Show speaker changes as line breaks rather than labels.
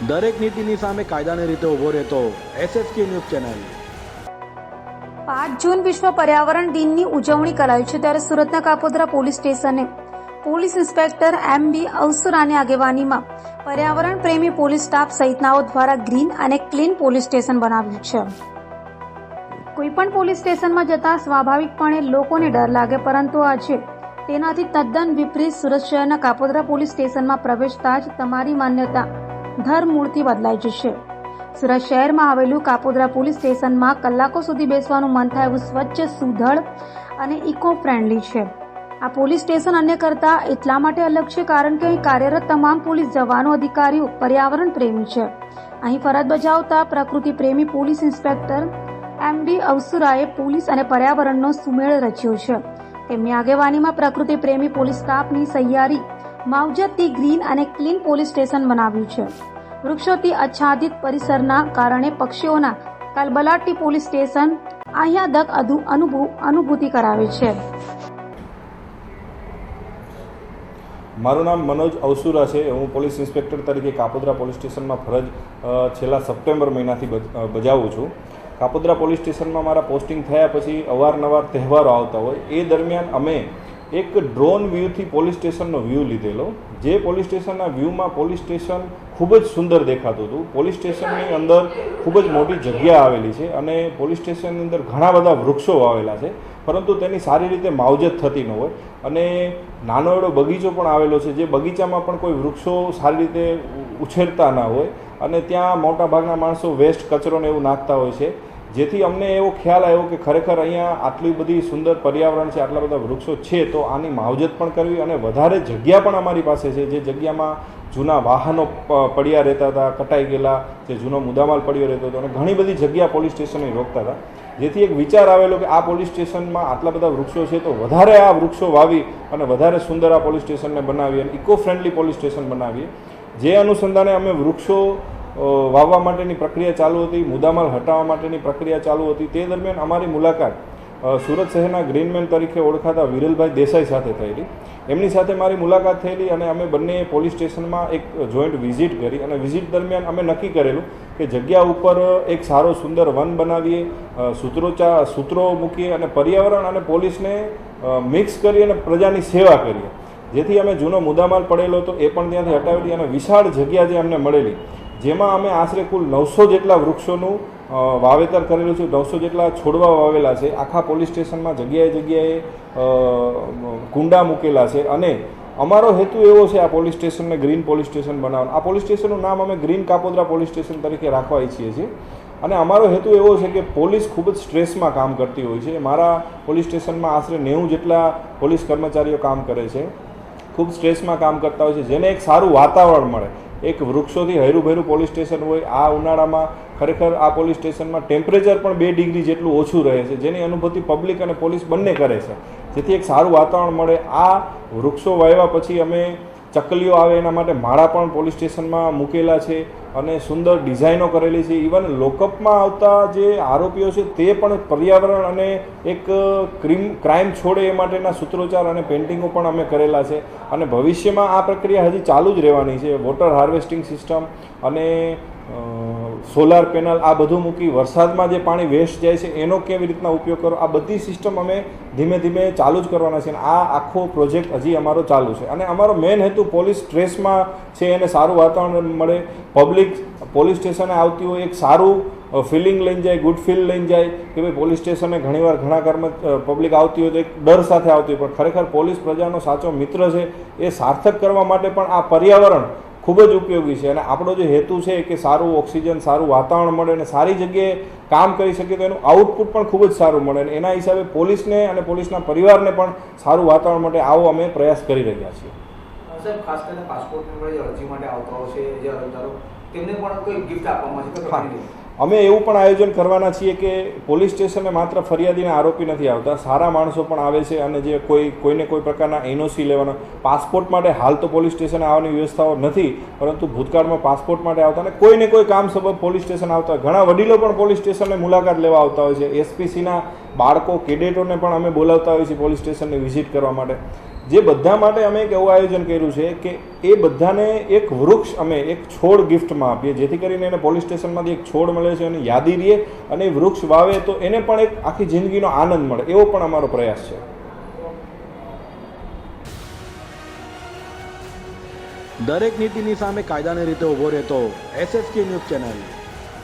દરેક નીતિની સામે કાયદાની રીતે ઊભો રહેતો SSK ન્યૂઝ ચેનલ।
5 જૂન વિશ્વ પર્યાવરણ દિનની ઉજવણી કરાઈ છે ત્યારે સુરતના કાપોદ્રા પોલીસ સ્ટેશને પોલીસ ઇન્સ્પેક્ટર MB અવસુરાની આગેવાનીમાં પર્યાવરણ પ્રેમી પોલીસ સ્ટાફ સહિતનાઓ દ્વારા ગ્રીન અને ક્લીન પોલીસ સ્ટેશન બનાવ્યું છે। કોઈપણ પોલીસ સ્ટેશનમાં જતા સ્વાભાવિકપણે લોકોને ડર લાગે, પરંતુ આજે તેનાથી તદ્દન વિપરીત સુરત શહેરના કાપોદ્રા પોલીસ સ્ટેશનમાં પ્રવેશતા જ તમારી માન્યતા ધરમૂળથી બદલાઈ જશે। સુરત શહેરમાં આવેલું કાપોદ્રા પોલીસ સ્ટેશનમાં કલાકો સુધી બેસવાનું મન થાય એવું સ્વચ્છ, સુધડ અને ઇકો ફ્રેન્ડલી છે। આ પોલીસ સ્ટેશન અન્ય કરતાં એટલા માટે અલગ છે કારણ કે અહીં કાર્યરત તમામ પોલીસ જવાનો, અધિકારીઓ પર્યાવરણ પ્રેમી છે। અહીં ફરજ બજાવતા પ્રકૃતિ પ્રેમી પોલીસ ઇન્સ્પેક્ટર MB અવસુરાએ પોલીસ અને પર્યાવરણનો સુમેળ રચ્યો છે। તેમની આગેવાનીમાં પ્રકૃતિ પ્રેમી પોલીસ સ્ટાફની સહિયારી માવજતથી ગ્રીન અને ક્લીન પોલીસ સ્ટેશન બનાવ્યું છે। વૃક્ષોથી આચ્છાદિત પરિસરના કારણે પક્ષીઓના કલબલાટથી પોલીસ સ્ટેશન આહ્લાદક અનુભૂતિ કરાવે છે।
મારું નામ મનોજ અવસુરા છે। હું પોલીસ ઇન્સ્પેક્ટર તરીકે કાપોદ્રા પોલીસ સ્ટેશનમાં ફરજ છેલ્લા સપ્ટેમ્બર મહિનાથી બજાવું છું। કાપોદ્રા પોલીસ સ્ટેશનમાં મારા પોસ્ટિંગ થયા પછી અવારનવાર તહેવારો આવતા હોય, એ દરમિયાન અમે એક ડ્રોન વ્યૂથી પોલીસ સ્ટેશનનો વ્યૂ લીધેલો। જે પોલીસ સ્ટેશનના વ્યૂમાં પોલીસ સ્ટેશન ખૂબ જ સુંદર દેખાતું હતું। પોલીસ સ્ટેશનની અંદર ખૂબ જ મોટી જગ્યા આવેલી છે અને પોલીસ સ્ટેશનની અંદર ઘણા બધા વૃક્ષો વાવેલા છે, પરંતુ તેની સારી રીતે માવજત થતી ન હોય અને નાનો એવો બગીચો પણ આવેલો છે, જે બગીચામાં પણ કોઈ વૃક્ષો સારી રીતે ઉછેરતા ના હોય અને ત્યાં મોટાભાગના માણસો વેસ્ટ કચરોને એવું નાખતા હોય છે, જેથી અમને એવો ખ્યાલ આવ્યો કે ખરેખર અહીંયા આટલી બધી સુંદર પર્યાવરણ છે, આટલા બધા વૃક્ષો છે, તો આની માવજત પણ કરવી અને વધારે જગ્યા પણ અમારી પાસે છે, જે જગ્યામાં જૂના વાહનો પડ્યા રહેતા હતા, કટાઈ ગયેલા, જે જૂનો મુદ્દામાલ પડ્યો રહેતો હતો અને ઘણી બધી જગ્યા પોલીસ સ્ટેશને રોકતા હતા, જેથી એક વિચાર આવેલો કે આ પોલીસ સ્ટેશનમાં આટલા બધા વૃક્ષો છે તો વધારે આ વૃક્ષો વાવી અને વધારે સુંદર આ પોલીસ સ્ટેશનને બનાવીએ અને ઇકો ફ્રેન્ડલી પોલીસ સ્ટેશન બનાવીએ। જે અનુસંધાને અમે વૃક્ષો વાવવા માટેની પ્રક્રિયા ચાલુ હતી, મુદ્દામાલ હટાવવા માટેની પ્રક્રિયા ચાલુ હતી, તે દરમિયાન અમારી મુલાકાત સુરત શહેરના ગ્રીનમેન તરીકે ઓળખાતા વિરલભાઈ દેસાઈ સાથે થયેલી। એમની સાથે મારી મુલાકાત થયેલી અને અમે બંને પોલીસ સ્ટેશનમાં એક જોઈન્ટ વિઝિટ કરી અને વિઝિટ દરમિયાન અમે નક્કી કરેલું કે જગ્યા ઉપર એક સારો સુંદર વન બનાવીએ, સૂત્રો મૂકીએ અને પર્યાવરણ અને પોલીસને મિક્સ કરી અને પ્રજાની સેવા કરીએ, જેથી અમે જૂનો મુદ્દામાલ પડેલો હતો એ પણ ત્યાંથી હટાવેલી અને વિશાળ જગ્યા જે અમને મળેલી, જેમાં અમે આશરે કુલ 900 જેટલા વૃક્ષોનું વાવેતર કરેલું છે, 900 જેટલા છોડવા વાવેલા છે। આખા પોલીસ સ્ટેશનમાં જગ્યાએ જગ્યાએ કુંડા મૂકેલા છે અને અમારો હેતુ એવો છે આ પોલીસ સ્ટેશનને ગ્રીન પોલીસ સ્ટેશન બનાવવાનો। આ પોલીસ સ્ટેશનનું નામ અમે ગ્રીન કાપોદ્રા પોલીસ સ્ટેશન તરીકે રાખવા ઈચ્છીએ છીએ અને અમારો હેતુ એવો છે કે પોલીસ ખૂબ જ સ્ટ્રેસમાં કામ કરતી હોય છે। મારા પોલીસ સ્ટેશનમાં આશરે 90 જેટલા પોલીસ કર્મચારીઓ કામ કરે છે, ખૂબ સ્ટ્રેસમાં કામ કરતા હોય છે, જેને એક સારું વાતાવરણ મળે, એક વૃક્ષોથી હૈરુભૈરું પોલીસ સ્ટેશન હોય। આ ઉનાળામાં ખરેખર આ પોલીસ સ્ટેશનમાં ટેમ્પરેચર પણ 2 ડિગ્રી જેટલું ઓછું રહે છે, જેની અનુભૂતિ પબ્લિક અને પોલીસ બંને કરે છે, જેથી એક સારું વાતાવરણ મળે। આ વૃક્ષો વાવ્યા પછી અમે ચકલીઓ આવે એના માટે માળા પણ પોલીસ સ્ટેશનમાં મૂકેલા છે અને સુંદર ડિઝાઇનો કરેલી છે। ઇવન લોકઅપમાં આવતા જે આરોપીઓ છે તે પણ પર્યાવરણ અને એક ક્રાઇમ છોડે એ માટેના સૂત્રોચ્ચાર અને પેઇન્ટિંગો પણ અમે કરેલા છે અને ભવિષ્યમાં આ પ્રક્રિયા હજી ચાલુ જ રહેવાની છે। વોટર હાર્વેસ્ટિંગ સિસ્ટમ અને સોલાર પેનલ આ બધું મૂકી વરસાદમાં જે પાણી વેસ્ટ જાય છે એનો કેવી રીતના ઉપયોગ કરો, આ બધી સિસ્ટમ અમે ધીમે ધીમે ચાલુ જ કરવાના છે અને આ આખો પ્રોજેક્ટ હજી અમારો ચાલુ છે અને અમારો મેઇન હેતુ પોલીસ સ્ટ્રેસમાં છે એને સારું વાતાવરણ મળે, પબ્લિક પોલીસ સ્ટેશને આવતી હોય એક સારું ફિલિંગ લઈને જાય, ગુડ ફીલ લઈને જાય કે ભાઈ પોલીસ સ્ટેશને ઘણીવાર ઘણા પબ્લિક આવતી હોય તો એક ડર સાથે આવતી હોય, પણ ખરેખર પોલીસ પ્રજાનો સાચો મિત્ર છે। એ સાર્થક કરવા માટે પણ આ પર્યાવરણ ખૂબ જ ઉપયોગી છે અને આપણો જે હેતુ છે કે સારું ઓક્સિજન, સારું વાતાવરણ મળે અને સારી જગ્યાએ કામ કરી શકીએ તો એનું આઉટપુટ પણ ખૂબ જ સારું મળે અને એના હિસાબે પોલીસને અને પોલીસના પરિવારને પણ સારું વાતાવરણ માટે આવો અમે પ્રયાસ કરી રહ્યા છીએ।
સાહેબ, ખાસ કરીને પાસપોર્ટની અરજી માટે આવતા હોય છે જે અરજદારો, તેમને પણ કોઈ ગિફ્ટ આપવામાં છે?
અમે એવું પણ આયોજન કરવાના છીએ કે પોલીસ સ્ટેશને માત્ર ફરિયાદીને આરોપી નથી આવતા, સારા માણસો પણ આવે છે અને જે કોઈને કોઈ પ્રકારના NOC લેવાના, પાસપોર્ટ માટે હાલ તો પોલીસ સ્ટેશને આવવાની વ્યવસ્થાઓ નથી, પરંતુ ભૂતકાળમાં પાસપોર્ટ માટે આવતા અને કોઈને કોઈ કામ સબબ પોલીસ સ્ટેશન આવતા, ઘણા વડીલો પણ પોલીસ સ્ટેશનને મુલાકાત લેવા આવતા હોય છે। SPCના બાળકો, કેડેટોને પણ અમે બોલાવતા હોઈએ છીએ પોલીસ સ્ટેશનની વિઝિટ કરવા માટે। જે બધા માટે અમે એક એવું આયોજન કર્યું છે કે એ બધાને એક વૃક્ષ અમે એક છોડ ગિફ્ટમાં આપીએ, જેથી કરીને એને પોલીસ સ્ટેશનમાંથી એક છોડ મળે છે એની યાદી રહે અને એ વૃક્ષ વાવે તો એને પણ એક આખી જિંદગીનો આનંદ મળે, એવો પણ અમારો પ્રયાસ છે.
દરેક નીતિની સામે કાયદાની રીતે ઊભો રહેતો SSK ન્યૂઝ ચેનલ